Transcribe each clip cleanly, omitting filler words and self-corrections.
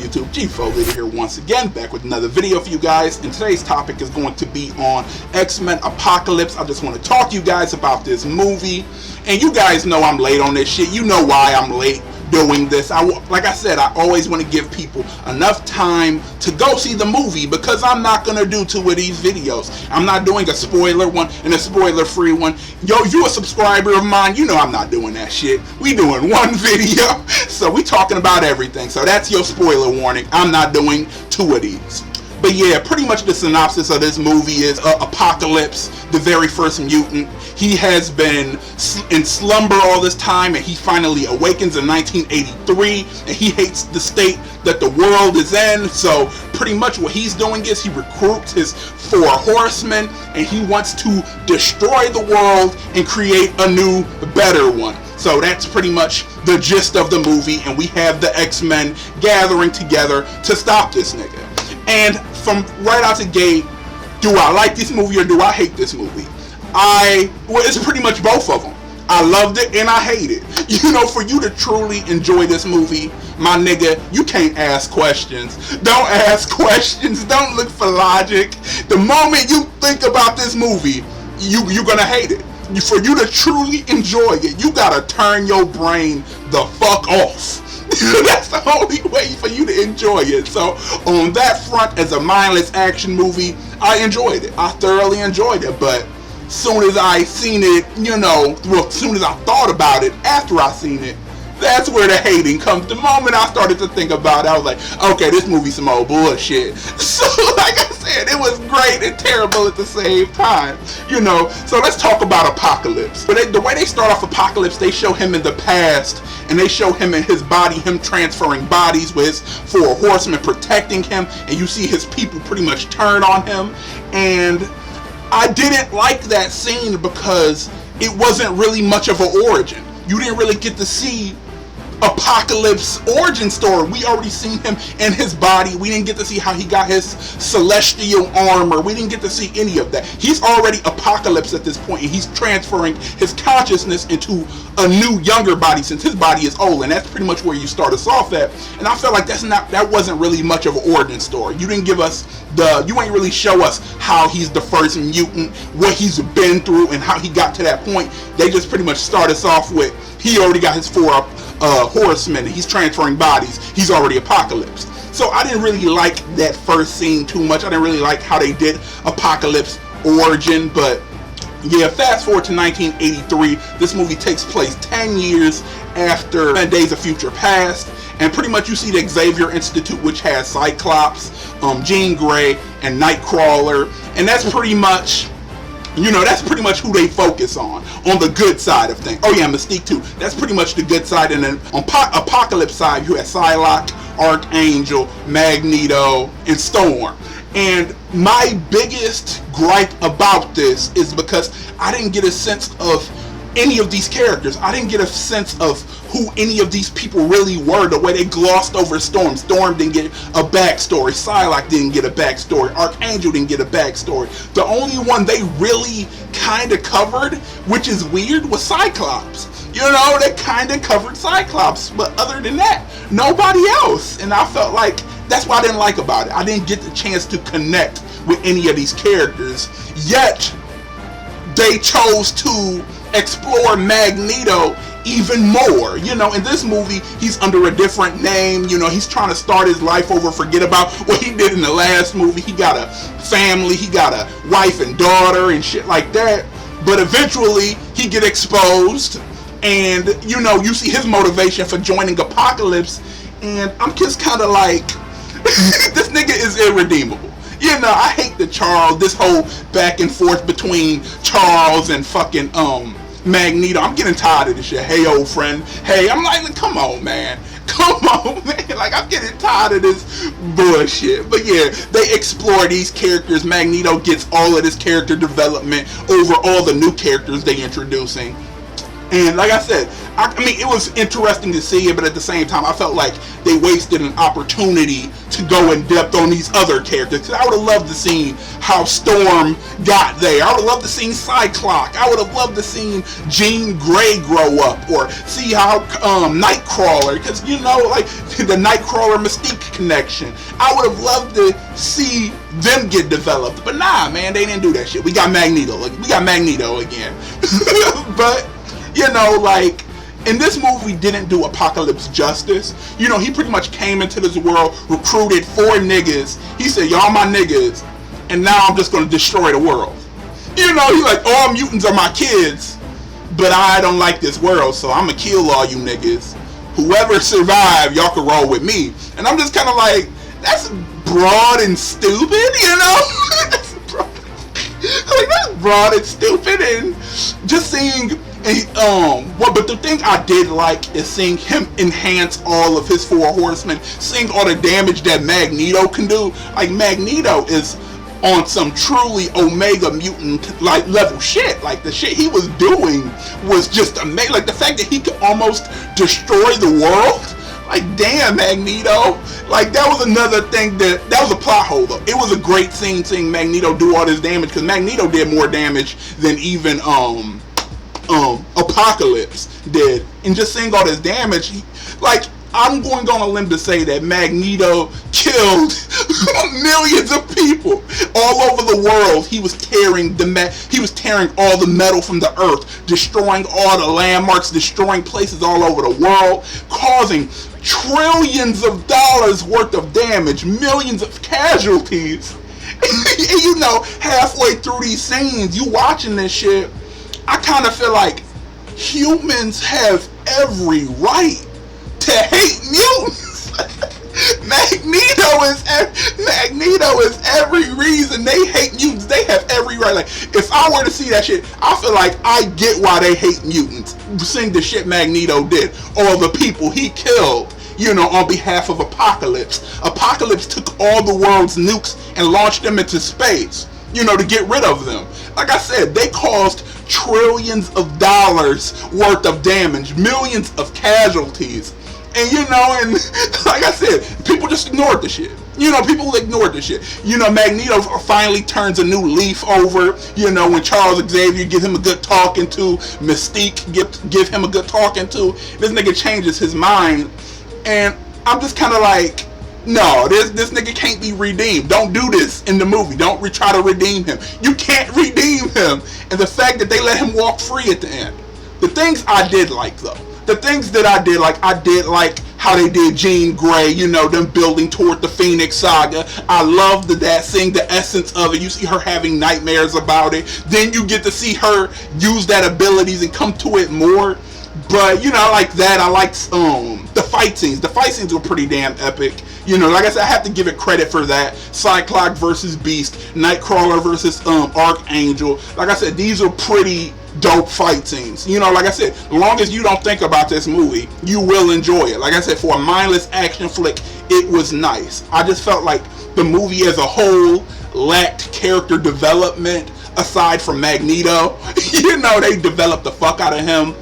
YouTube? G4 here once again, back with another video for you guys, and today's topic is going to be on X-Men Apocalypse. I just want to talk to you guys about this movie, and you guys know I'm late on this shit. You know why I'm late doing this. Like I said, I always want to give people enough time to go see the movie, because I'm not going to do two of these videos. I'm not doing a spoiler one and a spoiler free one. Yo, you a subscriber of mine, you know I'm not doing that shit. We doing one video, so we talking about everything. So that's your spoiler warning. I'm not doing two of these. But yeah, pretty much the synopsis of this movie is Apocalypse, the very first mutant. He has been in slumber all this time, and he finally awakens in 1983, and he hates the state that the world is in. So pretty much what he's doing is he recruits his 4 horsemen, and he wants to destroy the world and create a new, better one. So that's pretty much the gist of the movie, and we have the X-Men gathering together to stop this nigga. And from right out the gate, do I like this movie or do I hate this movie? Well, it's pretty much both of them. I loved it and I hate it. You know, for you to truly enjoy this movie, my nigga, you can't ask questions. Don't ask questions. Don't look for logic. The moment you think about this movie, you're gonna hate it. For you to truly enjoy it, you gotta turn your brain the fuck off. That's the only way for you to enjoy it. So on that front, as a mindless action movie, I enjoyed it. I thoroughly enjoyed it. But soon as I seen it, as soon as I thought about it after I seen it, that's where the hating comes. The moment I started to think about it, I was like, okay, this movie's some old bullshit. So like I said, it was great and terrible at the same time, So let's talk about Apocalypse. But the way they start off Apocalypse, they show him in the past, and they show him in his body, him transferring bodies with his 4 horsemen protecting him, and you see his people pretty much turn on him. And I didn't like that scene because it wasn't really much of an origin. You didn't really get to see Apocalypse origin story. We already seen him in his body. We didn't get to see how he got his celestial armor. We didn't get to see any of that. He's already Apocalypse at this point, and he's transferring his consciousness into a new, younger body, since his body is old, and that's pretty much where you start us off at. And I felt like that wasn't really much of an origin story. You didn't give us you ain't really show us how he's the first mutant, what he's been through, and how he got to that point. They just pretty much start us off with, he already got his 4 horsemen, he's transferring bodies, he's already Apocalypse. So I didn't really like that first scene too much. I didn't really like how they did Apocalypse origin. But yeah, fast forward to 1983. This movie takes place 10 years after Days of Future Past, and pretty much you see the Xavier Institute, which has Cyclops, Jean Grey, and Nightcrawler, and that's pretty much who they focus on the good side of things. Oh yeah, Mystique too. That's pretty much the good side. And then on Apocalypse side, you have Psylocke, Archangel, Magneto, and Storm. And my biggest gripe about this is because I didn't get a sense of any of these characters. I didn't get a sense of who any of these people really were, the way they glossed over Storm. Storm didn't get a backstory. Psylocke didn't get a backstory. Archangel didn't get a backstory. The only one they really kind of covered, which is weird, was Cyclops. They kind of covered Cyclops, but other than that, nobody else. And I felt like that's what I didn't like about it. I didn't get the chance to connect with any of these characters, yet they chose to explore Magneto even more. In this movie, he's under a different name. He's trying to start his life over, forget about what he did in the last movie. He got a family, he got a wife and daughter and shit like that. But eventually, he get exposed, and you see his motivation for joining Apocalypse, and I'm just kind of like, this nigga is irredeemable. I hate this whole back and forth between Charles and fucking Magneto. I'm getting tired of this shit. Hey, old friend. Hey, I'm like, come on, man. Like, I'm getting tired of this bullshit. But yeah, they explore these characters. Magneto gets all of this character development over all the new characters they introducing. And like I said, I mean, it was interesting to see it, but at the same time, I felt like they wasted an opportunity to go in depth on these other characters. Because I would have loved to see how Storm got there. I would have loved to see Psylocke. I would have loved to see Jean Grey grow up, or see how Nightcrawler, because you know, like the Nightcrawler Mystique connection. I would have loved to see them get developed, but nah, man, they didn't do that shit. We got Magneto. Like, we got Magneto again, but. You know, like, in this movie didn't do Apocalypse justice. You know, he pretty much came into this world, recruited 4 niggas. He said, y'all my niggas, and now I'm just gonna destroy the world. You know, he's like, all mutants are my kids, but I don't like this world, so I'm gonna kill all you niggas. Whoever survived, y'all can roll with me. And I'm just kind of like, that's broad and stupid, you know? That's broad and stupid, and just seeing. But the thing I did like is seeing him enhance all of his 4 horsemen, seeing all the damage that Magneto can do. Like, Magneto is on some truly Omega mutant like level shit. Like, the shit he was doing was just amazing. Like, the fact that he could almost destroy the world. Like, damn, Magneto. Like, that was another thing that was a plot hole, though. It was a great scene seeing Magneto do all this damage, because Magneto did more damage than even Apocalypse did. And just seeing all this damage, like, I'm going on a limb to say that Magneto killed millions of people all over the world. He was tearing all the metal from the earth, destroying all the landmarks, destroying places all over the world, causing trillions of dollars worth of damage, millions of casualties. And you know, halfway through these scenes, you watching this shit, I kind of feel like humans have every right to hate mutants. Magneto is every reason they hate mutants. They have every right. Like, if I were to see that shit, I feel like I get why they hate mutants. Seeing the shit Magneto did, or the people he killed, you know, on behalf of Apocalypse. Apocalypse took all the world's nukes and launched them into space, you know, to get rid of them. Like I said, they caused trillions of dollars worth of damage, millions of casualties. And you know, and like I said, people just ignored the shit. You know, people ignored the shit. You know, Magneto finally turns a new leaf over, you know, when Charles Xavier gives him a good talking to, Mystique give him a good talking to, this nigga changes his mind. And I'm just kind of like, no, this nigga can't be redeemed. Don't do this in the movie. Don't try to redeem him. You can't redeem him. And the fact that they let him walk free at the end. The things I did like, though. The things that I did like how they did Jean Grey, you know, them building toward the Phoenix Saga. I loved that, seeing the essence of it. You see her having nightmares about it. Then you get to see her use that abilities and come to it more. But, you know, I like that. I liked the fight scenes. The fight scenes were pretty damn epic. You know, like I said, I have to give it credit for that. Psylocke versus Beast, Nightcrawler versus Archangel. Like I said, these are pretty dope fight scenes. You know, like I said, as long as you don't think about this movie, you will enjoy it. Like I said, for a mindless action flick, it was nice. I just felt like the movie as a whole lacked character development aside from Magneto. You know, they developed the fuck out of him.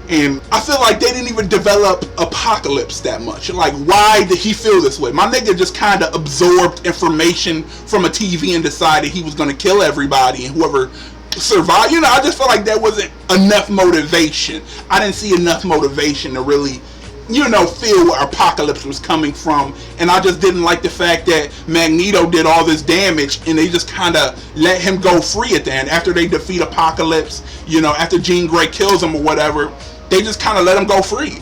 And I feel like they didn't even develop Apocalypse that much. Like, why did he feel this way? My nigga just kind of absorbed information from a TV and decided he was going to kill everybody, and whoever survived. You know, I just felt like there wasn't enough motivation. I didn't see enough motivation to really, you know, feel where Apocalypse was coming from. And I just didn't like the fact that Magneto did all this damage and they just kind of let him go free at the end. After they defeat Apocalypse, you know, after Jean Grey kills him or whatever, they just kind of let him go free.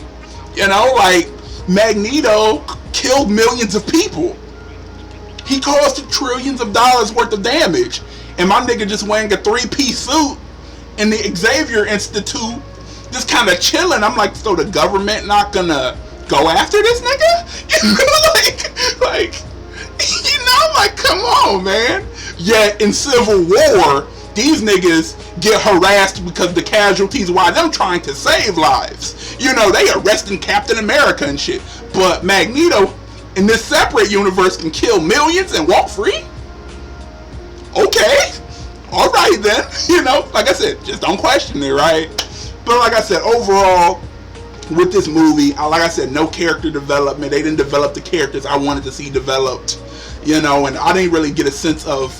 You know, like, Magneto killed millions of people. He caused trillions of dollars worth of damage. And my nigga just wearing a 3-piece suit in the Xavier Institute, just kind of chilling. I'm like, so the government not gonna go after this nigga? like, you know, like, come on, man. Yet in Civil War, these niggas get harassed because the casualties while them trying to save lives. You know, they arresting Captain America and shit. But Magneto in this separate universe can kill millions and walk free? Okay. Alright then. You know, like I said, just don't question it, right? But like I said, overall, with this movie, like I said, no character development. They didn't develop the characters I wanted to see developed, you know, and I didn't really get a sense of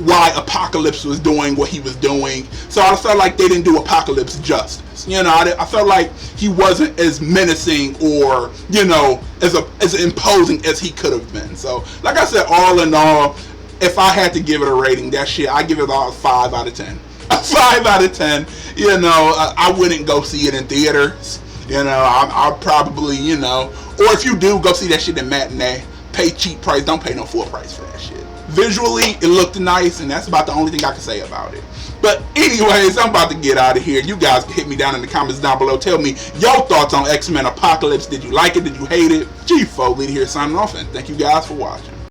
why Apocalypse was doing what he was doing. So I felt like they didn't do Apocalypse justice. You know, I felt like he wasn't as menacing or, you know, as imposing as he could have been. So, like I said, all in all, if I had to give it a rating, that shit, I give it a 5 out of 10. A 5 out of 10. You know, I wouldn't go see it in theaters. You know, I'll probably, you know, or if you do, go see that shit in matinee. Pay cheap price. Don't pay no full price for that shit. Visually, it looked nice, and that's about the only thing I can say about it. But anyways, I'm about to get out of here. You guys can hit me down in the comments down below. Tell me your thoughts on X-Men Apocalypse. Did you like it? Did you hate it? G4 Leader here signing off, and thank you guys for watching.